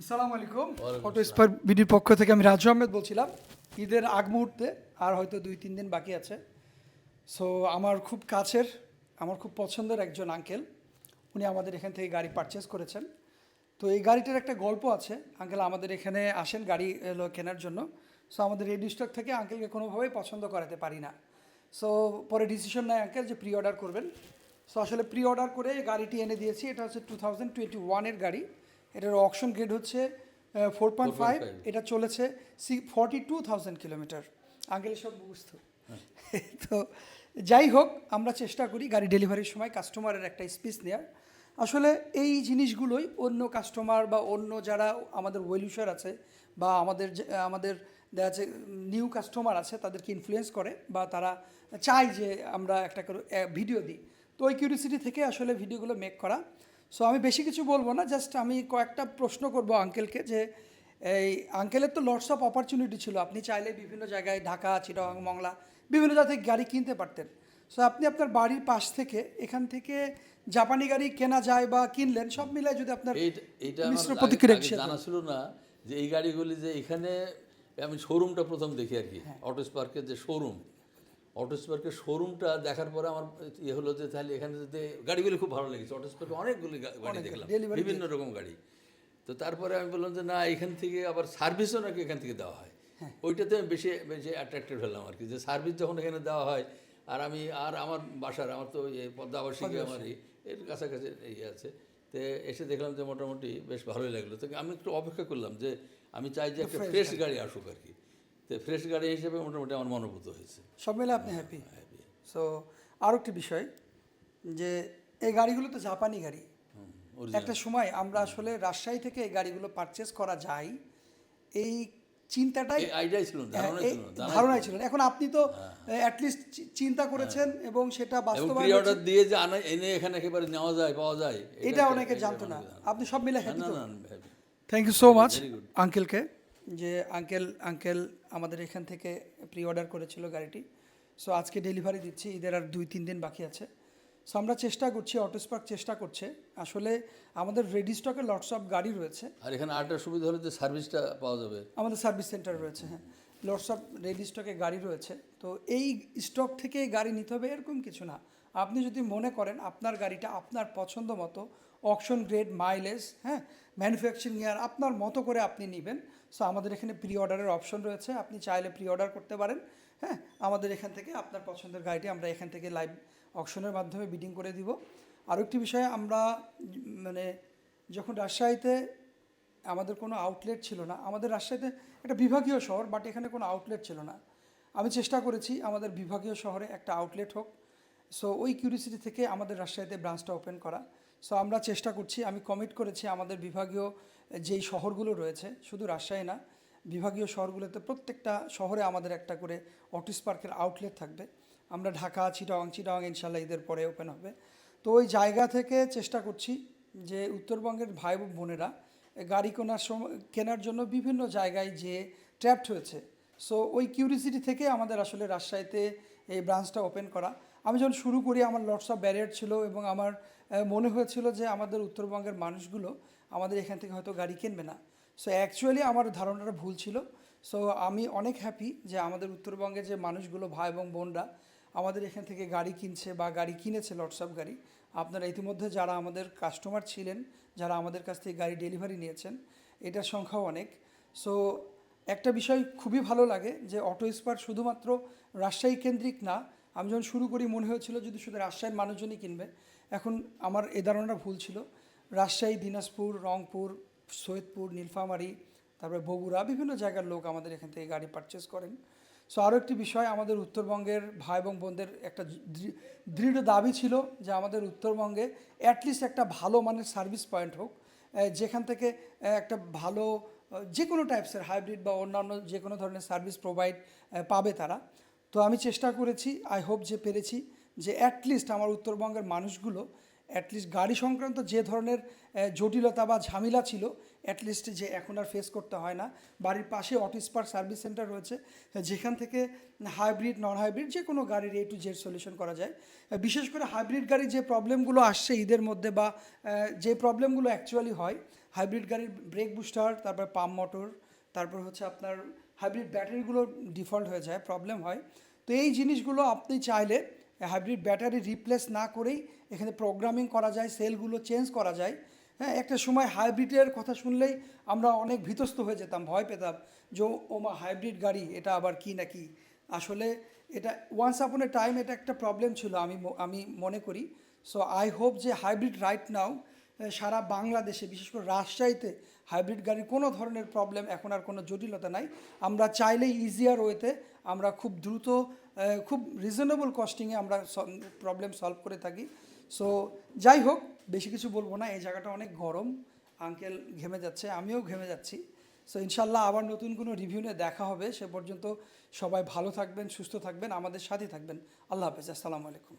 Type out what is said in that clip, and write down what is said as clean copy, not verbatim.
আসসালামু আলাইকুম। ওয়ালাইকুম অটো আসসালাম। স্পার বিডির পক্ষ থেকে আমি রাজু আহমেদ বলছিলাম। ঈদের আগ মুহূর্তে আর হয়তো 2-3 দিন বাকি আছে। সো আমার খুব কাছের, আমার খুব পছন্দের একজন আঙ্কেল, উনি আমাদের এখান থেকে গাড়ি পারচেস করেছেন। তো এই গাড়িটার একটা গল্প আছে। আঙ্কেল আমাদের এখানে আসেন গাড়ি কেনার জন্য। সো আমাদের রেডি স্টক থেকে আঙ্কেলকে কোনোভাবেই পছন্দ করাতে পারি না। সো পরে ডিসিশন নেয় আঙ্কেল যে প্রি অর্ডার করবেন। সো আসলে প্রি অর্ডার করে গাড়িটি এনে দিয়েছি। এটা হচ্ছে 2021-এর গাড়ি। এটার অকশন গ্রেড হচ্ছে 4.5। 4.5 এটা চলেছে 42,000 কিলোমিটার। আঙ্কেল সব বুঝতো। তো যাই হোক, আমরা চেষ্টা করি গাড়ি ডেলিভারির সময় কাস্টমারের একটা স্পেস নেওয়ার। আসলে এই জিনিসগুলোই অন্য কাস্টমার বা অন্য যারা আমাদের ওয়েল উইশার আছে বা আমাদের দেখা যাচ্ছে নিউ কাস্টমার আছে তাদেরকে ইনফ্লুয়েন্স করে বা তারা চায় যে আমরা একটা করে ভিডিও দিই। তো ওই কিউরিসিটি থেকে আসলে ভিডিওগুলো মেক করা। সো আমি বেশি কিছু বলবো না, জাস্ট আমি কয়েকটা প্রশ্ন করব আঙ্কেলকে যে এই আঙ্কেলের তো লটস অফ অপরচুনিটি ছিল, আপনি চাইলে বিভিন্ন জায়গায় ঢাকা, চিটাগাং, মংলা বিভিন্ন জায়গা থেকে গাড়ি কিনতে পারতেন। সো আপনি আপনার বাড়ির পাশ থেকে এখান থেকে জাপানি গাড়ি কেনা যায় বা কিনলেন, সব মিলায় যদি আপনার এইটা আমার মিশ্র আগে প্রতিক্রিয়া আগে share জানা করেন। ছিল না যে এই গাড়িগুলি যে এখানে আমি শোরুমটা প্রথম দেখি আর কি। হ্যাঁ। অটো স্পার্কের যে শোরুম, অটো স্পার্কের শোরুমটা দেখার পরে আমার ইয়ে হলো যে তাহলে এখানে যদি গাড়িগুলি খুব ভালো লেগেছে। অটো স্পার্কে অনেকগুলি গাড়ি দেখলাম, delivery বিভিন্ন রকম গাড়ি। তো তারপরে আমি বললাম যে না, এখান থেকে আবার সার্ভিসও নাকি এখান থেকে দেওয়া হয়। ওইটাতে আমি বেশি বেশি অ্যাট্রাক্টেড হলাম আর কি, যে সার্ভিস যখন এখানে দেওয়া হয়। আর আমি আর আমার বাসার, আমার তো এই পদ্মা আবাসিকে আমারই এর কাছাকাছি ইয়ে আছে। তো এসে দেখলাম যে মোটামুটি বেশ ভালোই লাগলো। তো আমি একটু অপেক্ষা করলাম যে আমি চাই যে একটা ফ্রেশ গাড়ি আসুক আর কি। তো ফ্রেশ গাড়ি হিসেবে মোটামুটি আমার মনোভূত হয়েছে। সব মিলে আপনি হ্যাপি? সো আরও একটি বিষয় যে এই গাড়িগুলো তো জাপানি গাড়ি। একটা সময় আমরা আসলে রাজশাহী থেকে এই গাড়িগুলো পারচেস করা যায় এই চিন্তাটাই আইডিয়াই ছিল না, ধারণাই এই ছিল না, জানাই ধারণাই ছিল ছিল না। না। এখন আপনি তো অ্যাটলিস্ট চিন্তা করেছেন এবং সেটা এবং প্রি বাস্তবায়ন হয়েছে। অর্ডার দিয়ে যে এনে এখানে একেবারে নেওয়া যায়, পাওয়া যায়, এটা অনেকে জানতো না। আপনি সব মিলে না হ্যাপি না তো? না happy. Thank you so much Very good. আঙ্কেলকে, যে আঙ্কেল আমাদের এখান থেকে প্রি অর্ডার করেছিল গাড়িটি। সো আজকে ডেলিভারি দিচ্ছি, ঈদের আর 2-3 দিন বাকি আছে। সো আমরা চেষ্টা করছি, অটো স্পার্ক চেষ্টা করছে। আসলে আমাদের রেডি স্টকে লটস অফ গাড়ি রয়েছে। আর এখানে আরেকটা সুবিধা হলো যে সার্ভিসটা পাওয়া যাবে। আমাদের সার্ভিস সেন্টার রয়েছে, হ্যাঁ। লটস অফ রেডি স্টকে গাড়ি রয়েছে। তো এই স্টক থেকে গাড়ি নিতে হবে এরকম কিছু না। আপনি যদি মনে করেন আপনার গাড়িটা আপনার পছন্দ মতো অকশন গ্রেড, মাইলেজ, হ্যাঁ, ম্যানুফ্যাকচারিং ইয়ার আপনার মতো করে আপনি নেবেন। সো আমাদের এখানে প্রি অর্ডারের অপশন রয়েছে, আপনি চাইলে প্রি অর্ডার করতে পারেন। হ্যাঁ, আমাদের এখান থেকে আপনার পছন্দের গাড়িটি আমরা এখান থেকে লাইভ অকশনের মাধ্যমে বিডিং করে দিব। আরও একটি বিষয়ে আমরা মানে যখন রাজশাহীতে আমাদের কোনো আউটলেট ছিল না, আমাদের রাজশাহীতে একটা বিভাগীয় শহর, বাট এখানে কোনো আউটলেট ছিল না। আমি চেষ্টা করেছি আমাদের বিভাগীয় শহরে একটা আউটলেট হোক। সো ওই কিউরিসিটি থেকে আমাদের রাজশাহীতে ব্রাঞ্চটা ওপেন করা। সো আমরা চেষ্টা করছি, আমি কমিট করেছি আমাদের বিভাগীয় যেই শহরগুলো রয়েছে, শুধু রাজশাহী না, বিভাগীয় শহরগুলোতে প্রত্যেকটা শহরে আমাদের একটা করে অটো স্পার্কের আউটলেট থাকবে। আমরা ঢাকা, চিটাগাং ইনশাল্লাহ ঈদের পরে ওপেন হবে। তো ওই জায়গা থেকে চেষ্টা করছি যে উত্তরবঙ্গের ভাই বোনেরা গাড়ি কেনার জন্য বিভিন্ন জায়গায় যে ট্র্যাপড হয়েছে। সো ওই কিউরিসিটি থেকে আমাদের আসলে রাজশাহীতে এই ব্রাঞ্চটা ওপেন করা। আমি যখন শুরু করি আমার লটস অফ ব্যারিয়ার ছিল এবং আমার মনে হয়েছিল যে আমাদের উত্তরবঙ্গের মানুষগুলো আমাদের এখান থেকে হয়তো গাড়ি কিনবে না। সো অ্যাকচুয়ালি আমার ধারণাটা ভুল ছিল। সো আমি অনেক হ্যাপি যে আমাদের উত্তরবঙ্গের যে মানুষগুলো, ভাই এবং বোনরা আমাদের এখান থেকে গাড়ি কিনছে বা গাড়ি কিনেছে, লটস অফ গাড়ি। আপনারা ইতিমধ্যে যারা আমাদের কাস্টমার ছিলেন, যারা আমাদের কাছ থেকে গাড়ি ডেলিভারি নিয়েছেন, এটার সংখ্যাও অনেক। সো একটা বিষয় খুবই ভালো লাগে যে অটো স্পার শুধুমাত্র রাজশাহী কেন্দ্রিক না। আমি যখন শুরু করি মনে হয়েছিল যদি শুধু রাজশাহীর মানুষজনই কিনবে। এখন আমার এ ধারণাটা ভুল ছিল। রাজশাহী, দিনাজপুর, রংপুর, সৈয়দপুর, নীলফামারী, তারপরে বগুড়া, বিভিন্ন জায়গার লোক আমাদের এখান থেকে গাড়ি পারচেস করেন। সো আরও একটি বিষয়, আমাদের উত্তরবঙ্গের ভাই এবং বোনদের একটা দৃঢ় দাবি ছিল যে আমাদের উত্তরবঙ্গে অ্যাটলিস্ট একটা ভালো মানের সার্ভিস পয়েন্ট হোক, যেখান থেকে একটা ভালো যে কোনো টাইপসের হাইব্রিড বা অন্যান্য যে কোনো ধরনের সার্ভিস প্রোভাইড পাবে তারা। তো আমি চেষ্টা করেছি, আই হোপ যে পেরেছি, যে অ্যাটলিস্ট আমার উত্তরবঙ্গের মানুষগুলো অ্যাটলিস্ট গাড়ি সংক্রান্ত যে ধরনের জটিলতা বা ঝামেলা ছিল অ্যাটলিস্ট যে এখন আর ফেস করতে হয় না। বাড়ির পাশে অটো স্পার্ক সার্ভিস সেন্টার রয়েছে, যেখান থেকে হাইব্রিড নন হাইব্রিড যে কোনো গাড়ির A to Z সলিউশন করা যায়। বিশেষ করে হাইব্রিড গাড়ির যে প্রবলেমগুলো আসছে ঈদের মধ্যে বা যে প্রবলেমগুলো অ্যাকচুয়ালি হয়, হাইব্রিড গাড়ির ব্রেক বুস্টার, তারপর পাম্প মোটর, তারপর হচ্ছে আপনার হাইব্রিড ব্যাটারিগুলো ডিফল্ট হয়ে যায়, প্রবলেম হয়। তো এই জিনিসগুলো আপনি চাইলে হাইব্রিড ব্যাটারি রিপ্লেস না করেই এখানে প্রোগ্রামিং করা যায়, সেলগুলো চেঞ্জ করা যায়। হ্যাঁ, একটা সময় হাইব্রিডের কথা শুনলেই আমরা অনেক ভীতস্ত হয়ে যেতাম, ভয় পেতাম যে ওমা হাইব্রিড গাড়ি, এটা আবার কি নাকি। আসলে এটা ওয়ান্স আপন এ টাইম এটা একটা প্রবলেম ছিল আমি মনে করি। সো আই হোপ যে হাইব্রিড রাইট নাও সারা বাংলাদেশে, বিশেষ করে রাজশাহীতে হাইব্রিড গাড়ির কোনো ধরনের প্রবলেম, এখন আর কোনো জটিলতা নাই। আমরা চাইলেই ইজিয়ার ওয়েতে আমরা খুব দ্রুত খুব রিজনেবল কস্টিংয়ে আমরা প্রবলেম সলভ করে থাকি। সো যাই হোক, বেশি কিছু বলবো না, এই জায়গাটা অনেক গরম, আঙ্কেল ঘেমে যাচ্ছে, আমিও ঘেমে যাচ্ছি। সো ইনশাল্লাহ আবার নতুন কোনো রিভিউ নিয়ে দেখা হবে। সে পর্যন্ত সবাই ভালো থাকবেন, সুস্থ থাকবেন, আমাদের সাথে থাকবেন। আল্লাহ হাফেজ, আসসালামু আলাইকুম।